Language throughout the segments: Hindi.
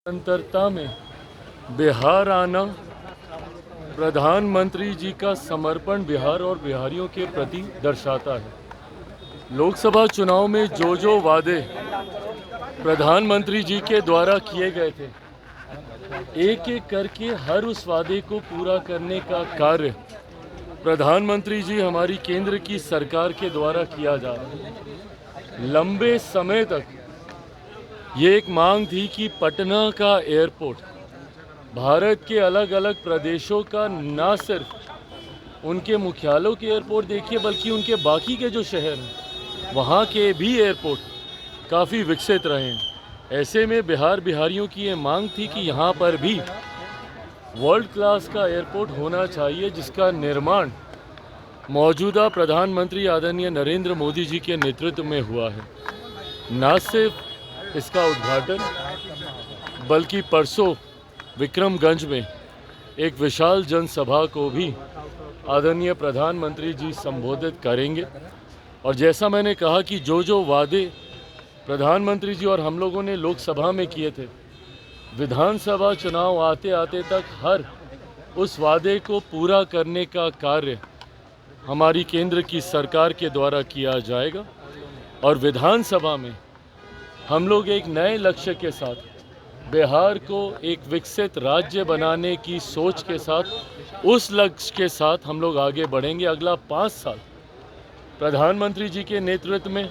निरंतरता में बिहार आना प्रधानमंत्री जी का समर्पण बिहार और बिहारियों के प्रति दर्शाता है। लोकसभा चुनाव में जो वादे प्रधानमंत्री जी के द्वारा किए गए थे, एक एक करके हर उस वादे को पूरा करने का कार्य प्रधानमंत्री जी हमारी केंद्र की सरकार के द्वारा किया जा रहा है। लंबे समय तक ये एक मांग थी कि पटना का एयरपोर्ट भारत के अलग अलग प्रदेशों का न सिर्फ उनके मुख्यालयों के एयरपोर्ट देखिए, बल्कि उनके बाकी के जो शहर हैं वहाँ के भी एयरपोर्ट काफ़ी विकसित रहे हैं। ऐसे में बिहारियों की ये मांग थी कि यहाँ पर भी वर्ल्ड क्लास का एयरपोर्ट होना चाहिए, जिसका निर्माण मौजूदा प्रधानमंत्री आदरणीय नरेंद्र मोदी जी के नेतृत्व में हुआ है। न सिर्फ इसका उद्घाटन बल्कि परसों विक्रमगंज में एक विशाल जनसभा को भी आदरणीय प्रधानमंत्री जी संबोधित करेंगे। और जैसा मैंने कहा कि जो वादे प्रधानमंत्री जी और हम लोगों ने लोकसभा में किए थे, विधानसभा चुनाव आते आते तक हर उस वादे को पूरा करने का कार्य हमारी केंद्र की सरकार के द्वारा किया जाएगा। और विधानसभा में हम लोग एक नए लक्ष्य के साथ बिहार को एक विकसित राज्य बनाने की सोच के साथ, उस लक्ष्य के साथ हम लोग आगे बढ़ेंगे। अगला 5 साल प्रधानमंत्री जी के नेतृत्व में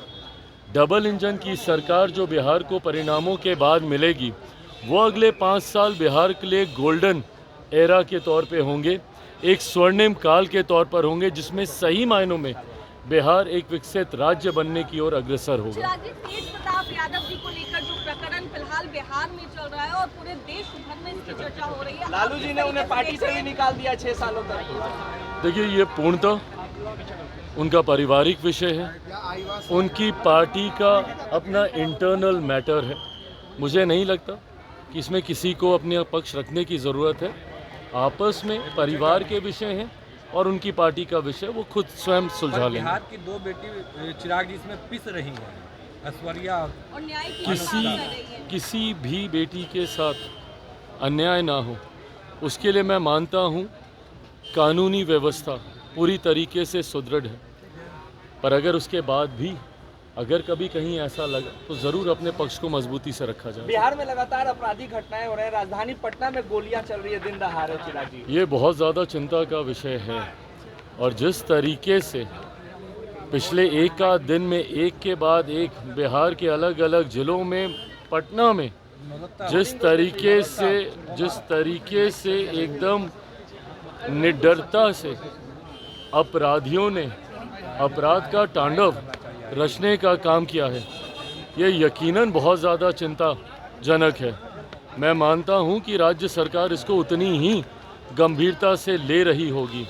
डबल इंजन की सरकार जो बिहार को परिणामों के बाद मिलेगी, वो अगले 5 साल बिहार के लिए गोल्डन एरा के तौर पे होंगे, एक स्वर्णिम काल के तौर पर होंगे, जिसमें सही मायनों में बिहार एक विकसित राज्य बनने की ओर अग्रसर होगा। तेज प्रताप यादव जी को लेकर जो प्रकरण फिलहाल बिहार में चल रहा है और पूरे देश भर में इसकी चर्चा हो रही है, लालू जी ने उन्हें पार्टी से ही निकाल दिया 6 सालों तक। देखिए, ये पूर्णतः उनका पारिवारिक विषय है, उनकी पार्टी का अपना इंटरनल मैटर है। मुझे नहीं लगता कि इसमें किसी को अपने पक्ष रखने की ज़रूरत है। आपस में परिवार के विषय हैं और उनकी पार्टी का विषय वो खुद स्वयं सुलझा लेंगे। बिहार की 2 बेटी चिराग जी इसमें पिस रही हैं, ऐश्वर्या और न्याय की किसी भी बेटी के साथ अन्याय ना हो, उसके लिए मैं मानता हूँ कानूनी व्यवस्था पूरी तरीके से सुदृढ़ है। पर अगर उसके बाद भी अगर कभी कहीं ऐसा लगा तो ज़रूर अपने पक्ष को मजबूती से रखा जाए। बिहार में लगातार आपराधिक घटनाएं हो रहे हैं, राजधानी पटना में गोलियां चल रही है दिन दहाड़े चिराग जी। ये बहुत ज़्यादा चिंता का विषय है। और जिस तरीके से पिछले एक आध दिन में एक के बाद एक बिहार के अलग अलग ज़िलों में, पटना में जिस तरीके से एकदम निडरता से अपराधियों ने अपराध का तांडव रचने का काम किया है, ये यकीनन बहुत ज़्यादा चिंताजनक है। मैं मानता हूँ कि राज्य सरकार इसको उतनी ही गंभीरता से ले रही होगी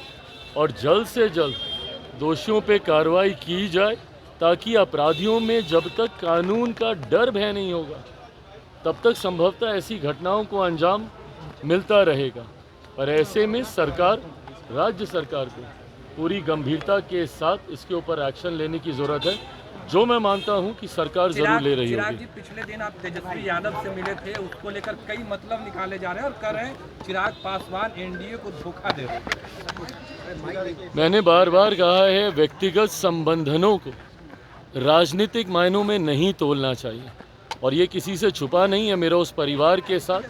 और जल्द से जल्द दोषियों पे कार्रवाई की जाए, ताकि अपराधियों में जब तक कानून का डर भय नहीं होगा तब तक संभवतः ऐसी घटनाओं को अंजाम मिलता रहेगा। पर ऐसे में सरकार, राज्य सरकार को पूरी गंभीरता के साथ इसके ऊपर एक्शन लेने की ज़रूरत है, जो मैं मानता हूँ कि सरकार जरूर ले रही होगी। चिराग जी, पिछले दिन आप तेजस्वी यादव से मिले थे, उसको लेकर कई मतलब निकाले जा रहे हैं और कह रहे हैं चिराग पासवान एनडीए को धोखा दे रहे हैं। मैंने बार बार कहा है, व्यक्तिगत संबंधों को राजनीतिक मायनों में नहीं तोलना चाहिए। और ये किसी से छुपा नहीं है, मेरा उस परिवार के साथ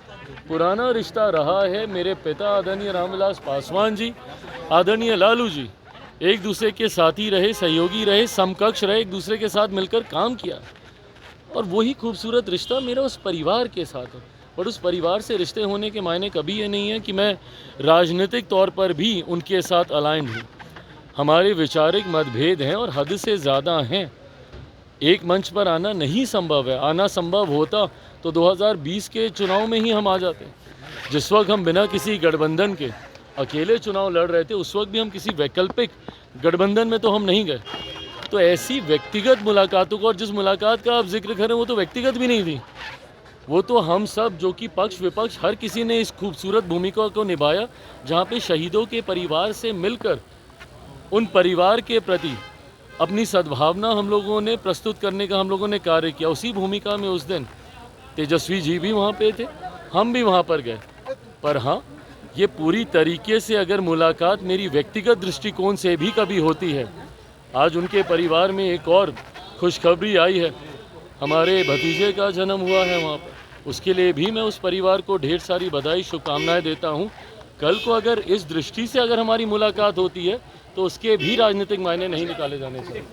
पुराना रिश्ता रहा है। मेरे पिता आदरणीय रामविलास पासवान जी, आदरणीय लालू जी एक दूसरे के साथी रहे, सहयोगी रहे, समकक्ष रहे, एक दूसरे के साथ मिलकर काम किया। और वही खूबसूरत रिश्ता मेरा उस परिवार के साथ है। और उस परिवार से रिश्ते होने के मायने कभी ये नहीं है कि मैं राजनीतिक तौर पर भी उनके साथ अलाइंड हूँ। हमारे वैचारिक मतभेद हैं और हद से ज़्यादा हैं। एक मंच पर आना नहीं संभव है। आना संभव होता तो 2020 के चुनाव में ही हम आ जाते। जिस वक्त हम बिना किसी गठबंधन के अकेले चुनाव लड़ रहे थे, उस वक्त भी हम किसी वैकल्पिक गठबंधन में तो हम नहीं गए। तो ऐसी व्यक्तिगत मुलाकातों को, और जिस मुलाकात का आप जिक्र करें वो तो व्यक्तिगत भी नहीं थी, वो तो हम सब जो कि पक्ष विपक्ष हर किसी ने इस खूबसूरत भूमिका को निभाया, जहाँ पे शहीदों के परिवार से मिलकर उन परिवार के प्रति अपनी सद्भावना हम लोगों ने प्रस्तुत करने का हम लोगों ने कार्य किया। उसी भूमिका में उस दिन तेजस्वी जी भी वहाँ पे थे, हम भी वहाँ पर गए। पर हाँ, ये पूरी तरीके से अगर मुलाकात मेरी व्यक्तिगत दृष्टिकोण से भी कभी होती है, आज उनके परिवार में एक और खुशखबरी आई है, हमारे भतीजे का जन्म हुआ है वहाँ पर, उसके लिए भी मैं उस परिवार को ढेर सारी बधाई शुभकामनाएं देता हूँ। कल को अगर इस दृष्टि से अगर हमारी मुलाकात होती है तो उसके भी राजनीतिक मायने नहीं निकाले जाने चाहिए।